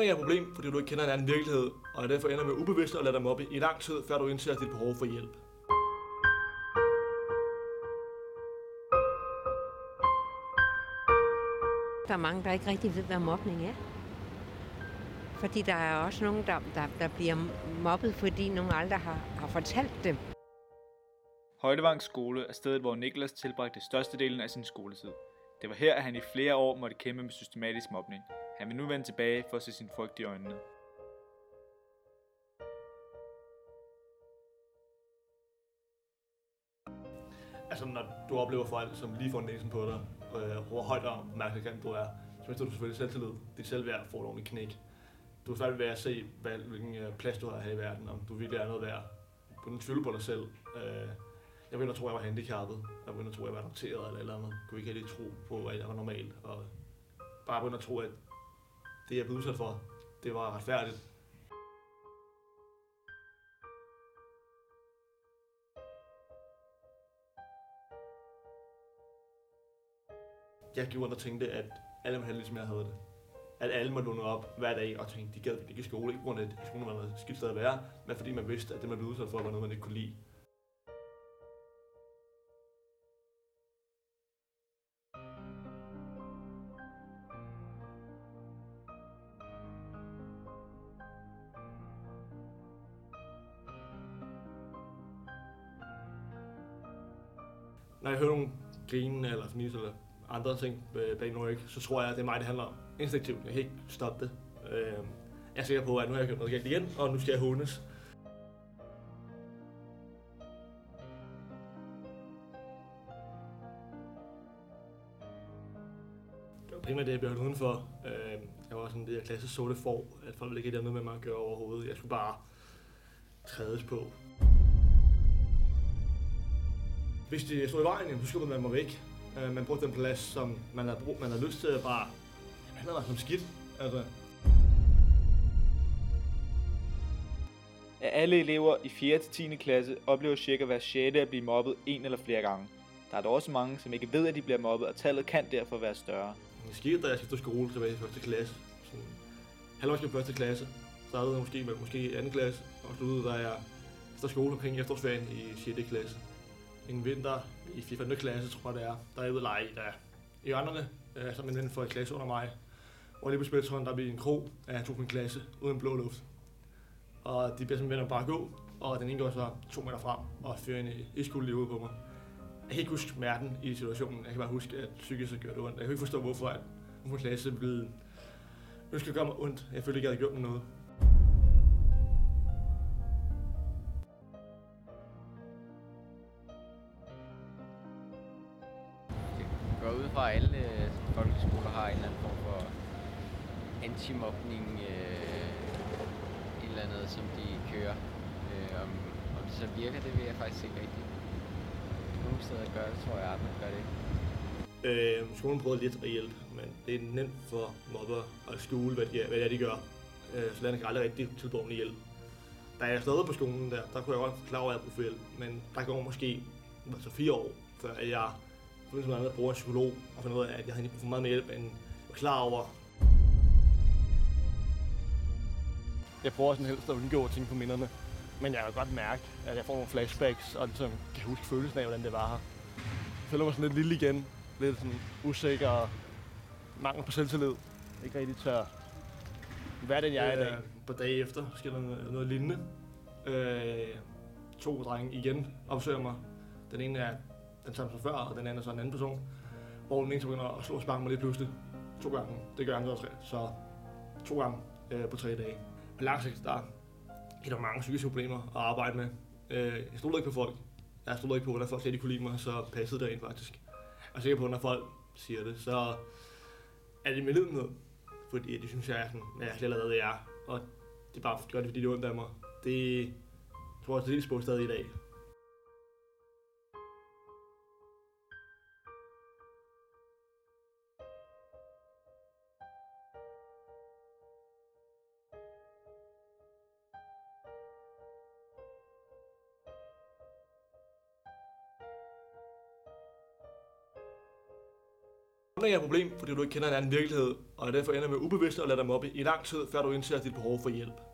Mobning er et problem, fordi du ikke kender en anden virkelighed, og derfor ender med ubevidst at lade dig mobbe i lang tid, før du indser dit behov for hjælp. Der er mange, der ikke rigtig ved, hvad mobning er. Fordi der er også nogen, der bliver mobbet, fordi nogen aldrig har fortalt dem. Højdevang Skole er stedet, hvor Niklas tilbragte størstedelen af sin skoletid. Det var her, at han i flere år måtte kæmpe med systematisk mobning. Han vil nu vende tilbage for at se sin frygt i øjnene. Altså, når du oplever folk, som lige får næsen på dig, hvor højt og opmærksom du er, så mister du selvfølgelig selvtillid. Dit selvværd får et ordentligt knæk. Du er svært ved at se, hvilken plads du har her i verden, om du virkelig er noget værd. Du begynder at tvivle på dig selv. Jeg begyndte at tro, at jeg var handicappet. Jeg begyndte at tro, at jeg var adopteret eller et eller andet. Jeg kunne ikke rigtig tro på, at jeg var normal. Og bare begyndte at tro, at det, jeg blev udsat for, det var retfærdigt. Jeg gik rundt og tænkte, at alle var heldige, som jeg havde det. At alle måtte låne op hver dag og tænkte, de gad ikke i skole. Ikke på grund af, at skolen var noget skidt sted at være, men fordi man vidste, at det, man blev udsat for, var noget, man ikke kunne lide. Når jeg hører nogen grine eller fnise eller andre ting bag noget, så tror jeg, at det er mig, det handler om. Instinktivt. Jeg kan ikke stoppe det. Jeg er sikker på, at nu har jeg gjort noget galt igen, og nu skal jeg hånes. Det var primært det, jeg blev holdt udenfor. Jeg var sådan det her klasse sorte får, at folk ville ikke have noget med mig at gøre overhovedet. Jeg skulle bare trædes på. Hvis de stod i vejen, så skubbede man mig væk. Man brugte den plads, som man havde lyst til at bare handle mig som skidt. Altså. Af alle elever i 4. til 10. klasse oplever cirka hver 6. at blive mobbet en eller flere gange. Der er dog også mange, som ikke ved, at de bliver mobbet, og tallet kan derfor være større. Det skete, da jeg skiftede skole tilbage i 1. klasse. Halvårs i 1. klasse. Startede jeg måske i 2. klasse, og sluttede, da jeg efter skole omkring efterårsferien i 6. klasse. En vinter i 4. klasse, tror jeg det er, der er jeg ude at lege i hjørnerne, som en ven for et klasse under mig. Og lige på spilletårnet, der blev en krog af 2. klasse, uden blå luft. Og de bliver som venner bare gå, og den ene går så 2 meter frem og fører en iskuld lige ude på mig. Jeg kan ikke huske smerten i situationen, jeg kan bare huske, at psykisk gjorde det ondt. Jeg kan ikke forstå, hvorfor at min klasse ville ønske at gøre mig ondt. Jeg følte ikke, jeg havde gjort mig noget. Jeg går ud fra, at alle folkeskoler har en eller anden form for anti-mobning, et eller andet, som de kører. Om det så virker, det ved jeg faktisk ikke rigtigt. Nogle steder gør det, tror jeg, andre gør det ikke. Skolen prøvede lidt at hjælpe, men det er nemt for mobber at skjule, hvad det er, de gør. Så lærerne kan aldrig rigtig tilbyde om hjælp. Da jeg startede på skolen der kunne jeg godt forklare, at jeg brugte for hjælp, men der går måske 4 år, før jeg begyndte med at bruge en psykolog og finde ud af, at jeg havde ikke brug for meget mere hjælp, end jeg var klar over. Jeg prøver sådan helst at undgå at tænke på minderne, men jeg kan godt mærke, at jeg får nogle flashbacks, og ligesom kan huske følelsen af, hvordan det var her. Jeg føler mig sådan lidt lille igen, lidt sådan usikker og mangel på selvtillid. Ikke rigtig tør være den, jeg er i dag. På dage efter sker der noget lignende. 2 drenge igen opsøger mig. Den ene er den samme som før, og den anden er så en anden person. Hvor den ene begynder at slå og sparke mig lidt pludselig. 2 gange. Det gør han så 2 gange på 3 dage. På lang sigt, der er der mange psykiske problemer at arbejde med. Jeg stoler ikke på folk. Jeg stoler ikke på, hvordan folk siger, de kunne lide mig, så passede det rent faktisk. Jeg er sikker på, at når folk siger det, så er det med lidenhed. Fordi de synes, jeg er sådan, at jeg slet allerede er. Og det er bare gør det, fordi det er ondt af mig. Det tror jeg, det er lidt stadig i dag. Mobning er et problem, fordi du ikke kender en anden virkelighed, og derfor ender med ubevidst at lade dig mobbe i lang tid, før du indser dit behov for hjælp.